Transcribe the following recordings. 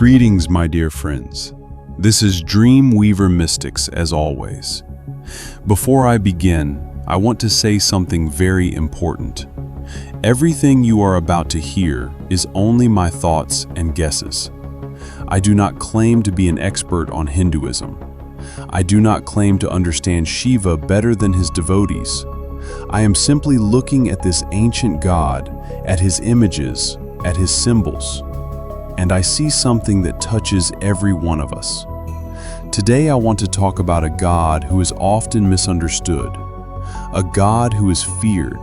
Greetings, my dear friends. This is Dreamweaver Mystics as always. Before I begin, I want to say something very important. Everything you are about to hear is only my thoughts and guesses. I do not claim to be an expert on Hinduism. I do not claim to understand Shiva better than his devotees. I am simply looking at this ancient god, at his images, at his symbols, and I see something that touches every one of us. Today I want to talk about a god who is often misunderstood, a god who is feared,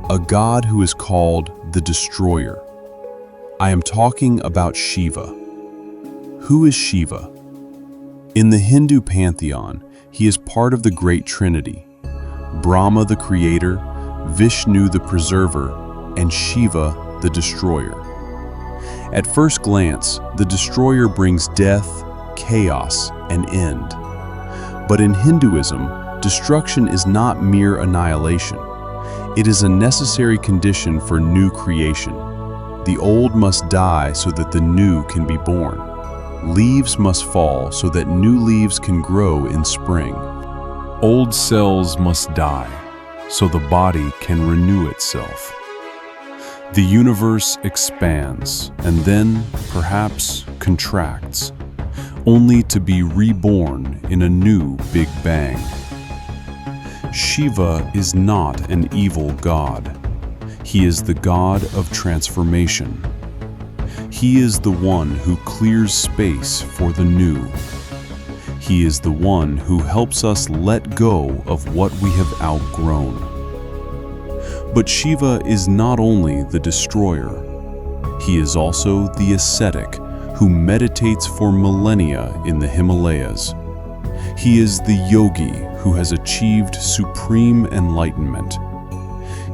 a god who is called the Destroyer. I am talking about Shiva. Who is Shiva? In the Hindu pantheon, he is part of the Great Trinity: Brahma the creator, Vishnu the preserver, and Shiva the destroyer. At first glance, the destroyer brings death, chaos, and end. But in Hinduism, destruction is not mere annihilation. It is a necessary condition for new creation. The old must die so that the new can be born. Leaves must fall so that new leaves can grow in spring. Old cells must die so the body can renew itself. The universe expands and then, perhaps, contracts, only to be reborn in a new Big Bang. Shiva is not an evil god. He is the god of transformation. He is the one who clears space for the new. He is the one who helps us let go of what we have outgrown. But Shiva is not only the destroyer. He is also the ascetic who meditates for millennia in the Himalayas. He is the yogi who has achieved supreme enlightenment.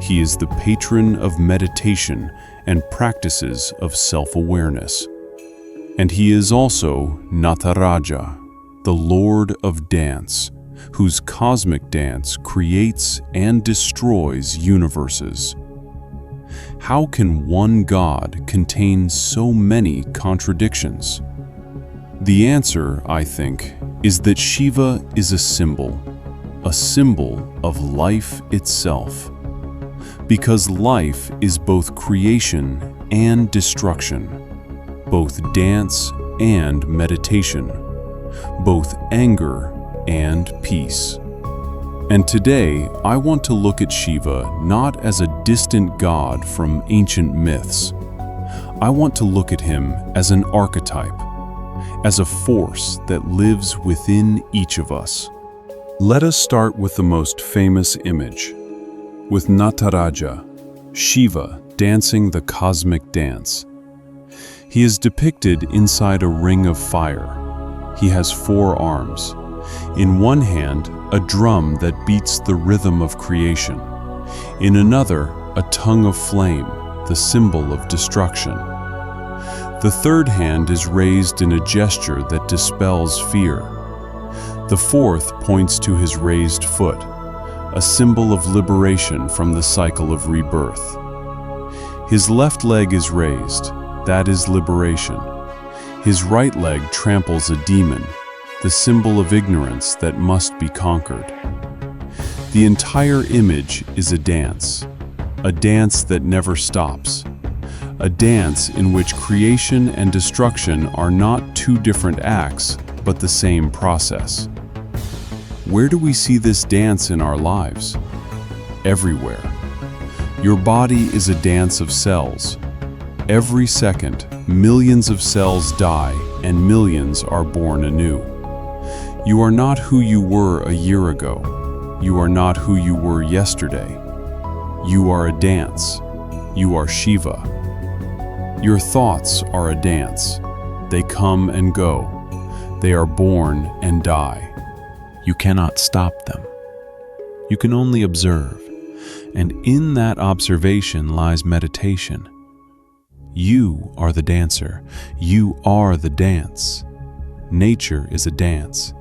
He is the patron of meditation and practices of self-awareness. And he is also Nataraja, the Lord of Dance, whose cosmic dance creates and destroys universes. How can one God contain so many contradictions? The answer, I think, is that Shiva is a symbol of life itself. Because life is both creation and destruction, both dance and meditation, both anger and peace. And today, I want to look at Shiva not as a distant god from ancient myths. I want to look at him as an archetype, as a force that lives within each of us. Let us start with the most famous image, with Nataraja, Shiva dancing the cosmic dance. He is depicted inside a ring of fire. He has 4 arms. In one hand, a drum that beats the rhythm of creation. In another, a tongue of flame, the symbol of destruction. The third hand is raised in a gesture that dispels fear. The fourth points to his raised foot, a symbol of liberation from the cycle of rebirth. His left leg is raised, that is liberation. His right leg tramples a demon, the symbol of ignorance that must be conquered. The entire image is a dance that never stops, a dance in which creation and destruction are not 2 different acts, but the same process. Where do we see this dance in our lives? Everywhere. Your body is a dance of cells. Every second, millions of cells die and millions are born anew. You are not who you were a year ago. You are not who you were yesterday. You are a dance. You are Shiva. Your thoughts are a dance. They come and go. They are born and die. You cannot stop them. You can only observe. And in that observation lies meditation. You are the dancer. You are the dance. Nature is a dance.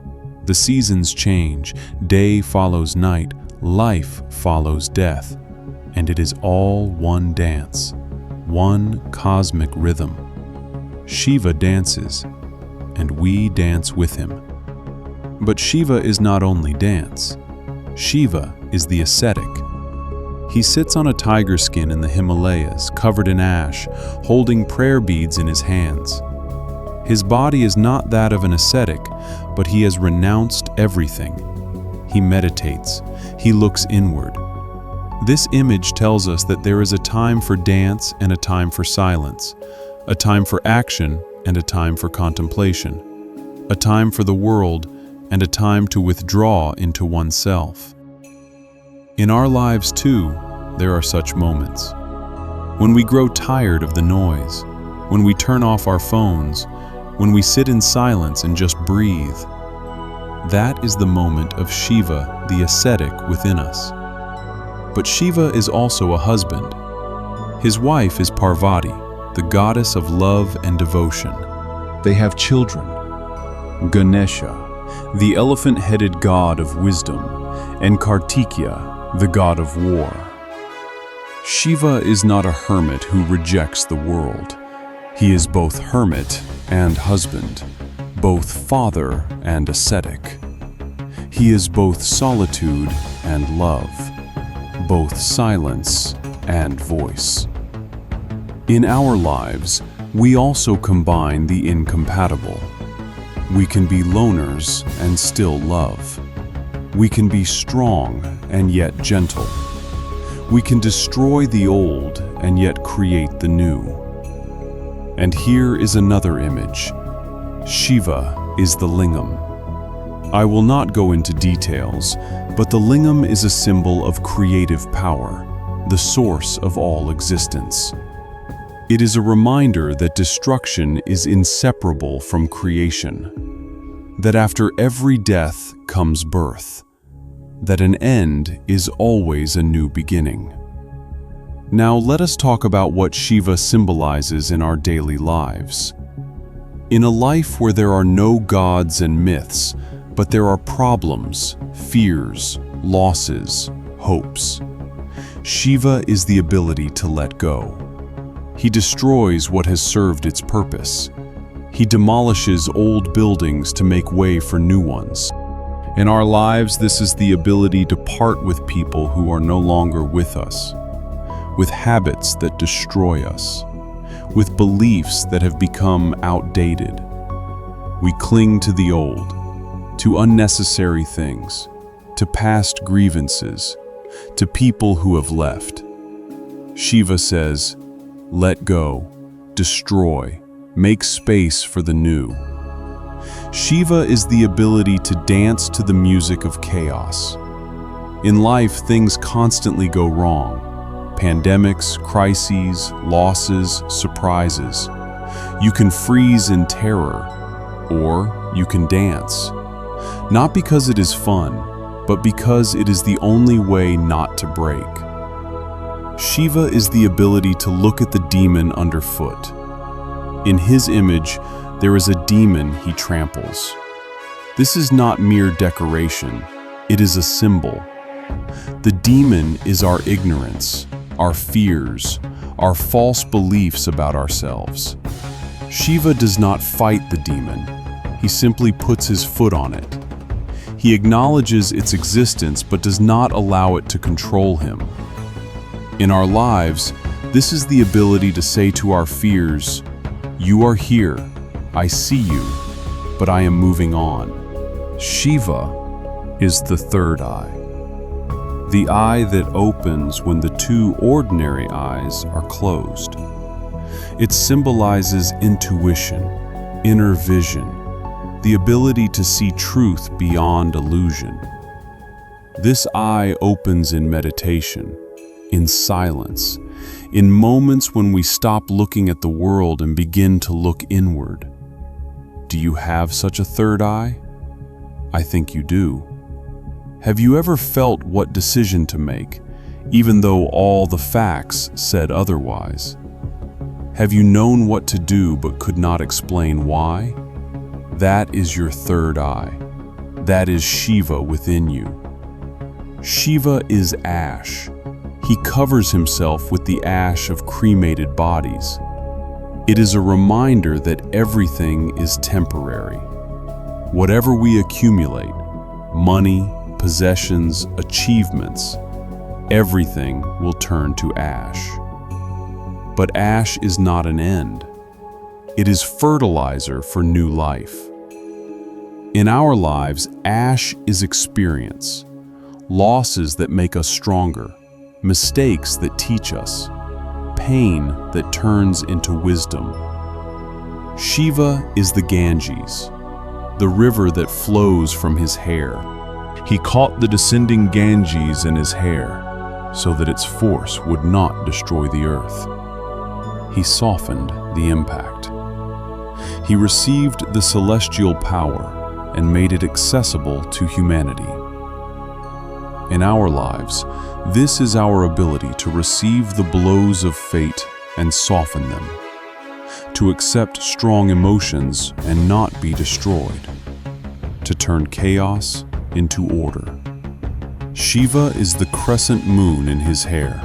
The seasons change, day follows night, life follows death, and it is all one dance, one cosmic rhythm. Shiva dances, and we dance with him. But Shiva is not only dance. Shiva is the ascetic. He sits on a tiger skin in the Himalayas, covered in ash, holding prayer beads in his hands. His body is not that of an ascetic, but he has renounced everything. He meditates. He looks inward. This image tells us that there is a time for dance and a time for silence, a time for action and a time for contemplation, a time for the world and a time to withdraw into oneself. In our lives, too, there are such moments. When we grow tired of the noise, when we turn off our phones, when we sit in silence and just breathe, that is the moment of Shiva, the ascetic, within us. But Shiva is also a husband. His wife is Parvati, the goddess of love and devotion. They have children. Ganesha, the elephant-headed god of wisdom, and Kartikeya, the god of war. Shiva is not a hermit who rejects the world. He is both hermit and husband, both father and ascetic. He is both solitude and love, both silence and voice. In our lives, we also combine the incompatible. We can be loners and still love. We can be strong and yet gentle. We can destroy the old and yet create the new. And here is another image. Shiva is the lingam. I will not go into details, but the lingam is a symbol of creative power, the source of all existence. It is a reminder that destruction is inseparable from creation, that after every death comes birth, that an end is always a new beginning. Now let us talk about what Shiva symbolizes in our daily lives. In a life where there are no gods and myths, but there are problems, fears, losses, hopes, Shiva is the ability to let go. He destroys what has served its purpose. He demolishes old buildings to make way for new ones. In our lives, this is the ability to part with people who are no longer with us, with habits that destroy us, with beliefs that have become outdated. We cling to the old, to unnecessary things, to past grievances, to people who have left. Shiva says, let go, destroy, make space for the new. Shiva is the ability to dance to the music of chaos. In life, things constantly go wrong. Pandemics, crises, losses, surprises. You can freeze in terror, or you can dance. Not because it is fun, but because it is the only way not to break. Shiva is the ability to look at the demon underfoot. In his image, there is a demon he tramples. This is not mere decoration, it is a symbol. The demon is our ignorance, our fears, our false beliefs about ourselves. Shiva does not fight the demon, he simply puts his foot on it. He acknowledges its existence but does not allow it to control him. In our lives, this is the ability to say to our fears, "You are here, I see you, but I am moving on." Shiva is the third eye. The eye that opens when the two ordinary eyes are closed. It symbolizes intuition, inner vision, the ability to see truth beyond illusion. This eye opens in meditation, in silence, in moments when we stop looking at the world and begin to look inward. Do you have such a third eye? I think you do. Have you ever felt what decision to make, even though all the facts said otherwise? Have you known what to do but could not explain why? That is your third eye. That is Shiva within you. Shiva is ash. He covers himself with the ash of cremated bodies. It is a reminder that everything is temporary. Whatever we accumulate, money, possessions, achievements, everything will turn to ash. But ash is not an end. It is fertilizer for new life. In our lives, ash is experience, losses that make us stronger, mistakes that teach us, pain that turns into wisdom. Shiva is the Ganges, the river that flows from his hair. He caught the descending Ganges in his hair so that its force would not destroy the earth. He softened the impact. He received the celestial power and made it accessible to humanity. In our lives, this is our ability to receive the blows of fate and soften them, to accept strong emotions and not be destroyed, to turn chaos into order. Shiva is the crescent moon in his hair.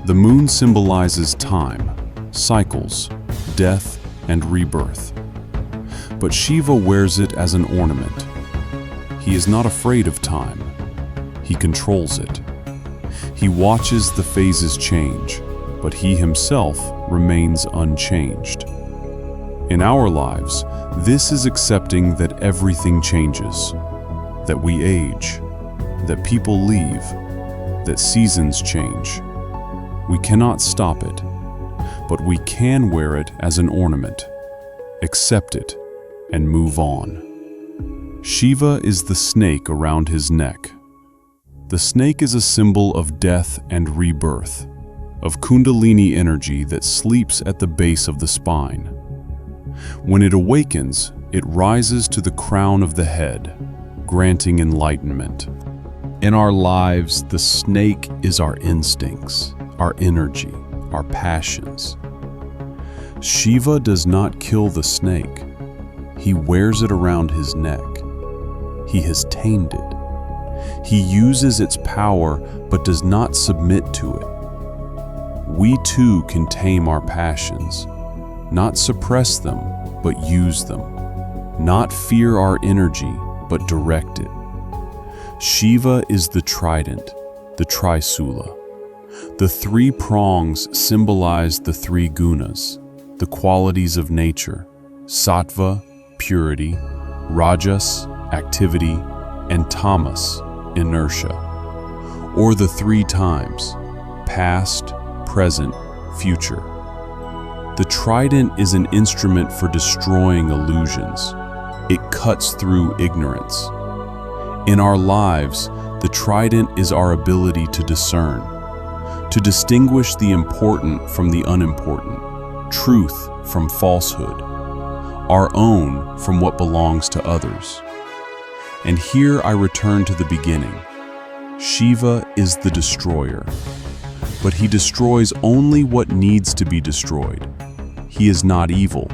The moon symbolizes time, cycles, death, and rebirth. But Shiva wears it as an ornament. He is not afraid of time. He controls it. He watches the phases change, but he himself remains unchanged. In our lives, this is accepting that everything changes, that we age, that people leave, that seasons change. We cannot stop it, but we can wear it as an ornament, accept it, and move on. Shiva is the snake around his neck. The snake is a symbol of death and rebirth, of Kundalini energy that sleeps at the base of the spine. When it awakens, it rises to the crown of the head, granting enlightenment. In our lives, the snake is our instincts, our energy, our passions. Shiva does not kill the snake. He wears it around his neck. He has tamed it. He uses its power but does not submit to it. We too can tame our passions, not suppress them but use them, not fear our energy but direct it. Shiva is the trident, the Trisula. The three prongs symbolize the three gunas, the qualities of nature: sattva, purity; rajas, activity; and tamas, inertia. Or the three times: past, present, future. The trident is an instrument for destroying illusions. It cuts through ignorance. In our lives, the trident is our ability to discern, to distinguish the important from the unimportant, truth from falsehood, our own from what belongs to others. And here I return to the beginning. Shiva is the destroyer, but he destroys only what needs to be destroyed. He is not evil.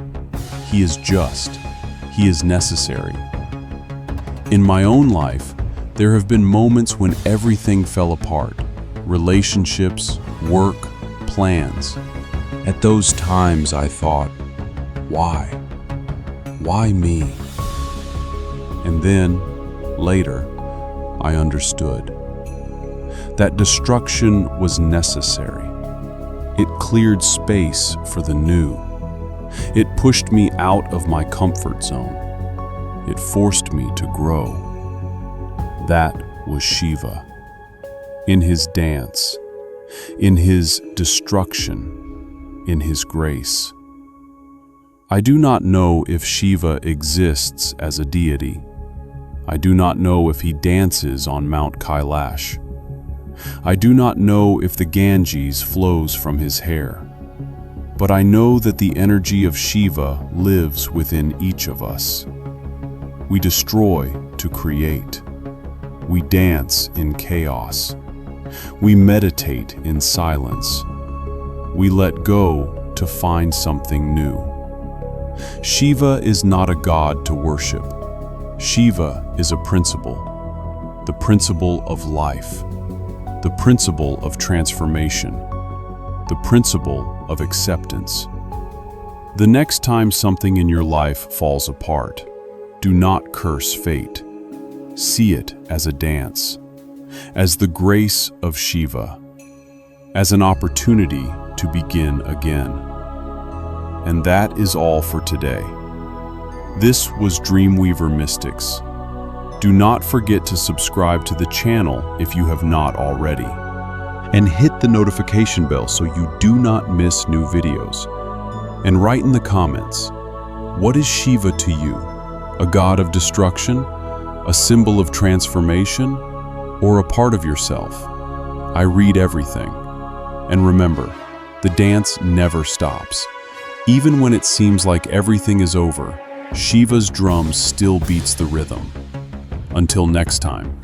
He is just. He is necessary. In my own life, there have been moments when everything fell apart: relationships, work, plans. At those times I thought, why? Why me? And then, later, I understood. That destruction was necessary. It cleared space for the new. It pushed me out of my comfort zone. It forced me to grow. That was Shiva. In his dance, in his destruction, in his grace. I do not know if Shiva exists as a deity. I do not know if he dances on Mount Kailash. I do not know if the Ganges flows from his hair. But I know that the energy of Shiva lives within each of us. We destroy to create. We dance in chaos. We meditate in silence. We let go to find something new. Shiva is not a god to worship. Shiva is a principle, the principle of life, the principle of transformation, the principle of acceptance. The next time something in your life falls apart, do not curse fate. See it as a dance, as the grace of Shiva, as an opportunity to begin again. And that is all for today. This was Dreamweaver Mystics. Do not forget to subscribe to the channel if you have not already. And hit the notification bell so you do not miss new videos. And write in the comments, what is Shiva to you? A god of destruction? A symbol of transformation? Or a part of yourself? I read everything. And remember, the dance never stops. Even when it seems like everything is over, Shiva's drum still beats the rhythm. Until next time.